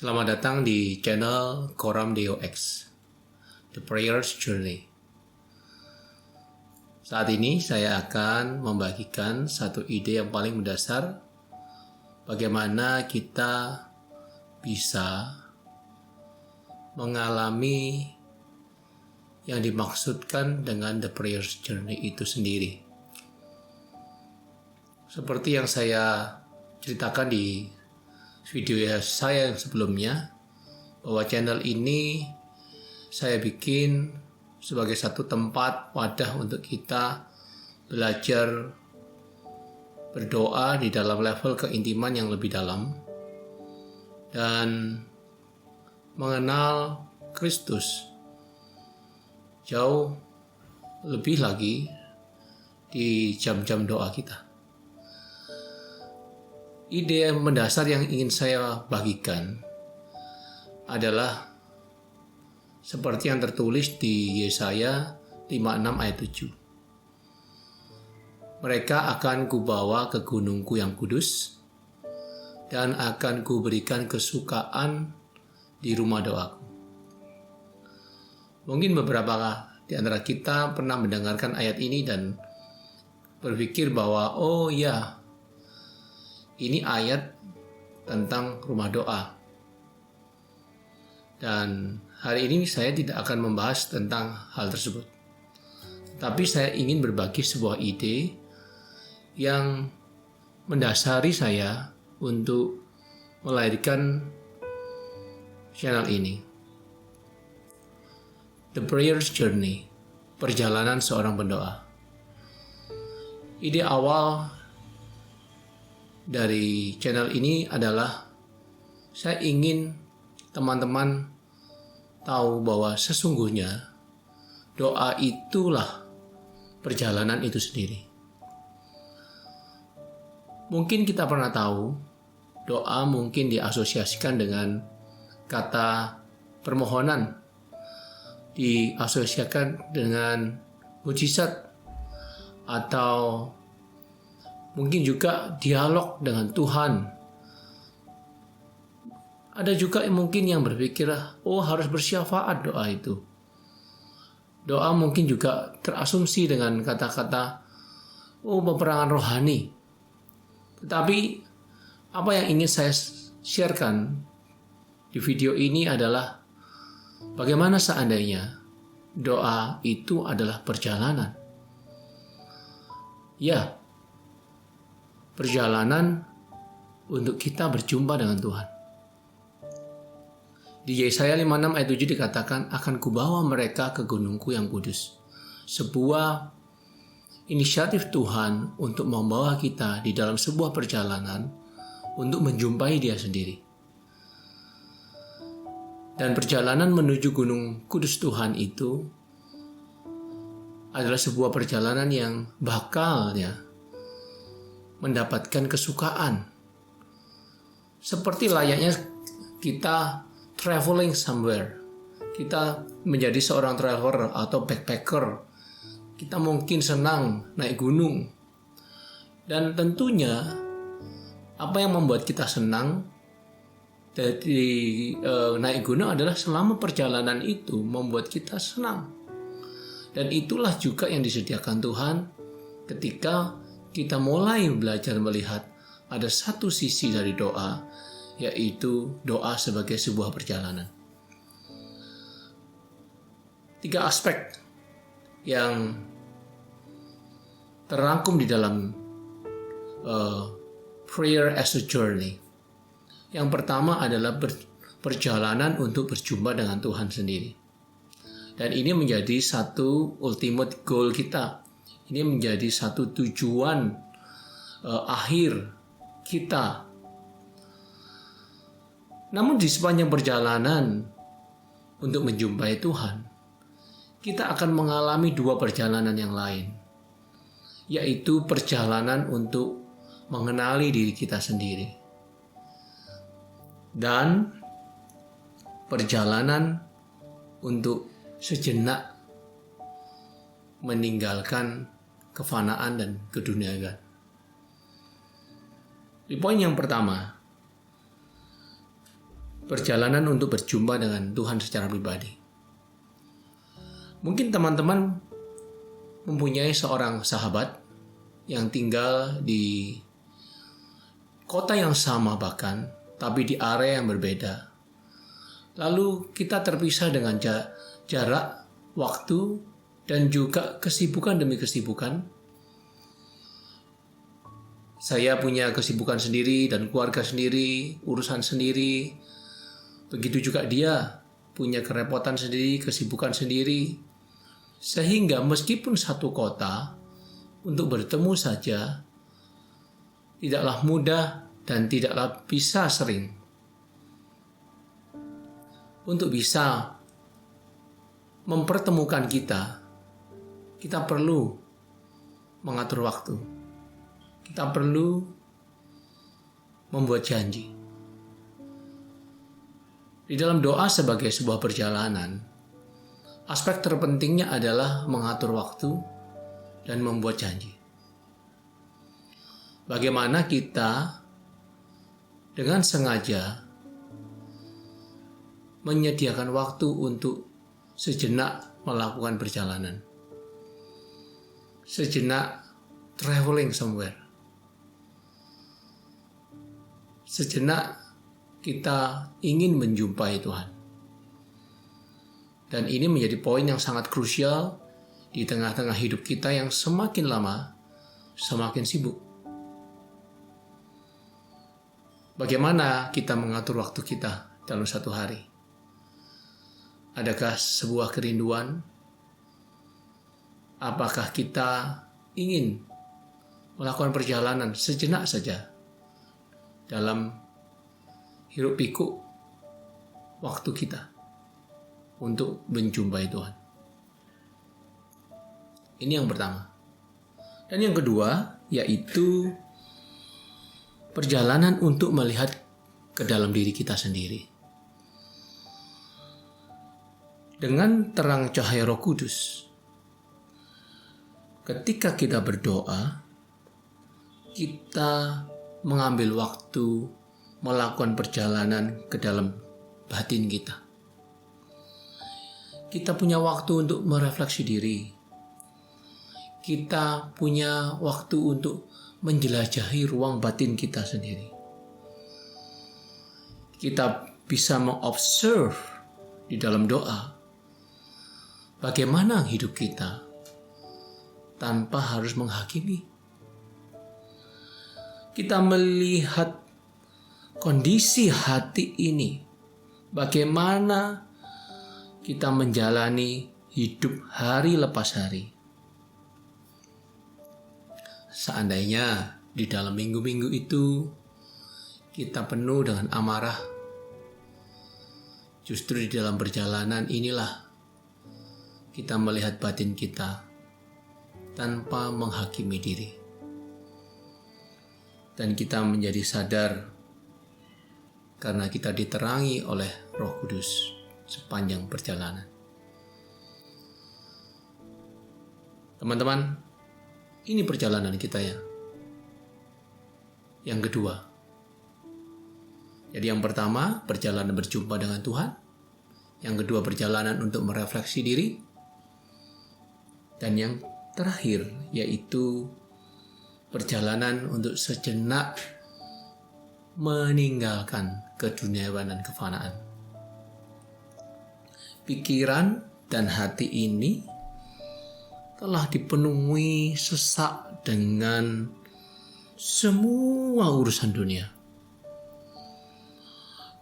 Selamat datang di channel Koram DOX, The Prayer's Journey. Saat ini saya akan membagikan satu ide yang paling mendasar bagaimana kita bisa mengalami yang dimaksudkan dengan The Prayer's Journey itu sendiri. Seperti yang saya ceritakan di video saya yang sebelumnya, bahwa channel ini saya bikin sebagai satu tempat wadah untuk kita belajar berdoa di dalam level keintiman yang lebih dalam dan mengenal Kristus jauh lebih lagi di jam-jam doa kita. Ide mendasar yang ingin saya bagikan adalah seperti yang tertulis di Yesaya 56 ayat 7. Mereka akan kubawa ke gunungku yang kudus dan akan kuberikan kesukaan di rumah doaku. Mungkin beberapa di antara kita pernah mendengarkan ayat ini dan berpikir bahwa oh ya, ini ayat tentang rumah doa. Dan hari ini saya tidak akan membahas tentang hal tersebut. Tapi saya ingin berbagi sebuah ide yang mendasari saya untuk melahirkan channel ini. The Prayer's Journey, perjalanan seorang pendoa. Ide awal dari channel ini adalah saya ingin teman-teman tahu bahwa sesungguhnya doa itulah perjalanan itu sendiri. Mungkin kita pernah tahu doa mungkin diasosiasikan dengan kata permohonan, diasosiasikan dengan mujizat, atau mungkin juga dialog dengan Tuhan. Ada juga mungkin yang berpikir, oh harus bersyafaat doa itu. Doa mungkin juga terasumsi dengan kata-kata, oh peperangan rohani. Tetapi apa yang ingin saya sharekan di video ini adalah bagaimana seandainya doa itu adalah perjalanan. Ya, perjalanan untuk kita berjumpa dengan Tuhan. Di Yesaya 56 ayat 7 dikatakan, akan kubawa mereka ke gunungku yang kudus. Sebuah inisiatif Tuhan untuk membawa kita di dalam sebuah perjalanan untuk menjumpai Dia sendiri. Dan perjalanan menuju gunung kudus Tuhan itu adalah sebuah perjalanan yang bakal mendapatkan kesukaan. Seperti layaknya kita traveling somewhere. Kita menjadi seorang traveler atau backpacker. Kita mungkin senang naik gunung. Dan tentunya apa yang membuat kita senang dari naik gunung adalah selama perjalanan itu membuat kita senang. Dan itulah juga yang disediakan Tuhan ketika kita mulai belajar melihat ada satu sisi dari doa, yaitu doa sebagai sebuah perjalanan. 3 aspek yang terangkum di dalam prayer as a journey. Yang pertama adalah perjalanan untuk berjumpa dengan Tuhan sendiri. Dan ini menjadi satu ultimate goal kita. Ini menjadi satu tujuan akhir kita. Namun di sepanjang perjalanan untuk menjumpai Tuhan, kita akan mengalami 2 perjalanan yang lain, yaitu perjalanan untuk mengenali diri kita sendiri dan perjalanan untuk sejenak meninggalkan kefanaan dan keduniaan. Di poin yang pertama, perjalanan untuk berjumpa dengan Tuhan secara pribadi. Mungkin teman-teman mempunyai seorang sahabat yang tinggal di kota yang sama bahkan, tapi di area yang berbeda. Lalu kita terpisah dengan jarak, waktu, dan juga kesibukan demi kesibukan. Saya punya kesibukan sendiri dan keluarga sendiri, urusan sendiri. Begitu juga dia punya kerepotan sendiri, kesibukan sendiri. Sehingga meskipun satu kota, untuk bertemu saja tidaklah mudah dan tidaklah bisa sering. Untuk bisa mempertemukan kita perlu mengatur waktu. Kita perlu membuat janji. Di dalam doa sebagai sebuah perjalanan, aspek terpentingnya adalah mengatur waktu dan membuat janji. Bagaimana kita dengan sengaja menyediakan waktu untuk sejenak melakukan perjalanan, sejenak traveling somewhere, sejenak kita ingin menjumpai Tuhan. Dan ini menjadi poin yang sangat krusial di tengah-tengah hidup kita yang semakin lama semakin sibuk. Bagaimana kita mengatur waktu kita dalam satu hari? Adakah sebuah kerinduan? Apakah kita ingin melakukan perjalanan sejenak saja dalam hiruk pikuk waktu kita untuk menjumpai Tuhan? Ini yang pertama. Dan yang kedua, yaitu perjalanan untuk melihat ke dalam diri kita sendiri. Dengan terang cahaya Roh Kudus, ketika kita berdoa, kita mengambil waktu melakukan perjalanan ke dalam batin kita. Kita punya waktu untuk merefleksi diri. Kita punya waktu untuk menjelajahi ruang batin kita sendiri. Kita bisa mengobserve di dalam doa bagaimana hidup kita tanpa harus menghakimi. Kita melihat kondisi hati ini, bagaimana kita menjalani hidup hari lepas hari. Seandainya di dalam minggu-minggu itu kita penuh dengan amarah, justru di dalam perjalanan inilah kita melihat batin kita tanpa menghakimi diri. Dan kita menjadi sadar karena kita diterangi oleh Roh Kudus sepanjang perjalanan. Teman-teman, ini perjalanan kita ya. Yang kedua. Jadi yang pertama, perjalanan berjumpa dengan Tuhan. Yang kedua, perjalanan untuk merefleksi diri. Dan yang terakhir, yaitu perjalanan untuk sejenak meninggalkan keduniawan dan kefanaan. Pikiran dan hati ini telah dipenuhi sesak dengan semua urusan dunia.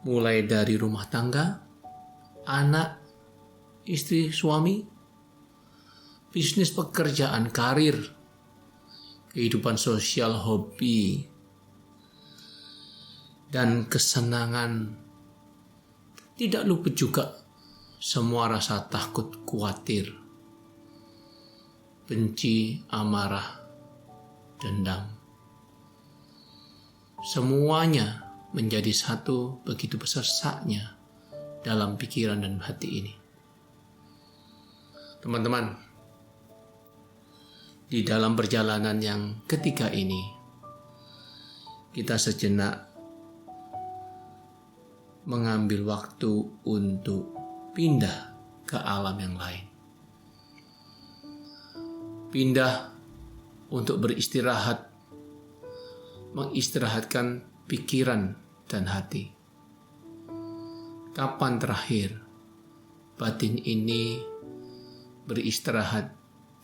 Mulai dari rumah tangga, anak, istri, suami, bisnis, pekerjaan, karir, kehidupan sosial, hobi, dan kesenangan. Tidak lupa juga semua rasa takut, khawatir, benci, amarah, dendam. Semuanya menjadi satu begitu besar-besarnya dalam pikiran dan hati ini. Teman-teman, di dalam perjalanan yang ketiga ini, kita sejenak mengambil waktu untuk pindah ke alam yang lain. Pindah untuk beristirahat, mengistirahatkan pikiran dan hati. Kapan terakhir batin ini beristirahat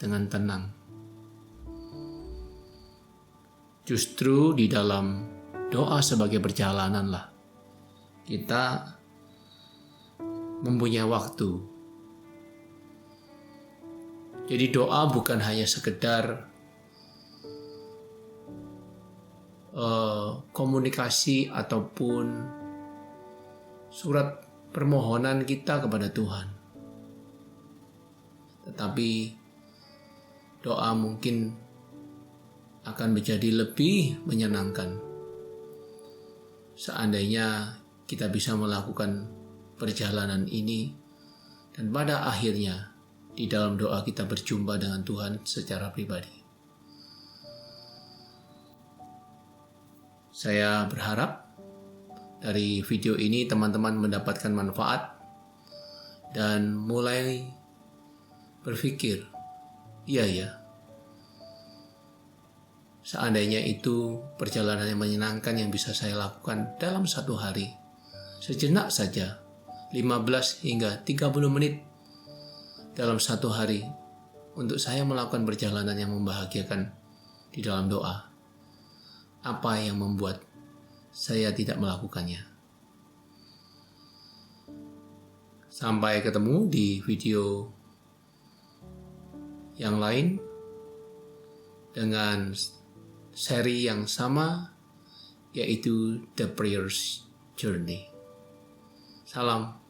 dengan tenang? Justru di dalam doa sebagai perjalananlah kita mempunyai waktu. Jadi doa bukan hanya sekedar komunikasi ataupun surat permohonan kita kepada Tuhan. Tetapi doa mungkin akan menjadi lebih menyenangkan seandainya kita bisa melakukan perjalanan ini dan pada akhirnya di dalam doa kita berjumpa dengan Tuhan secara pribadi. Saya berharap dari video ini teman-teman mendapatkan manfaat dan mulai berpikir, iya, seandainya itu perjalanan yang menyenangkan yang bisa saya lakukan dalam satu hari, sejenak saja, 15 hingga 30 menit dalam satu hari, untuk saya melakukan perjalanan yang membahagiakan di dalam doa. Apa yang membuat saya tidak melakukannya? Sampai ketemu di video yang lain dengan seri yang sama, yaitu The Prayer's Journey. Salam.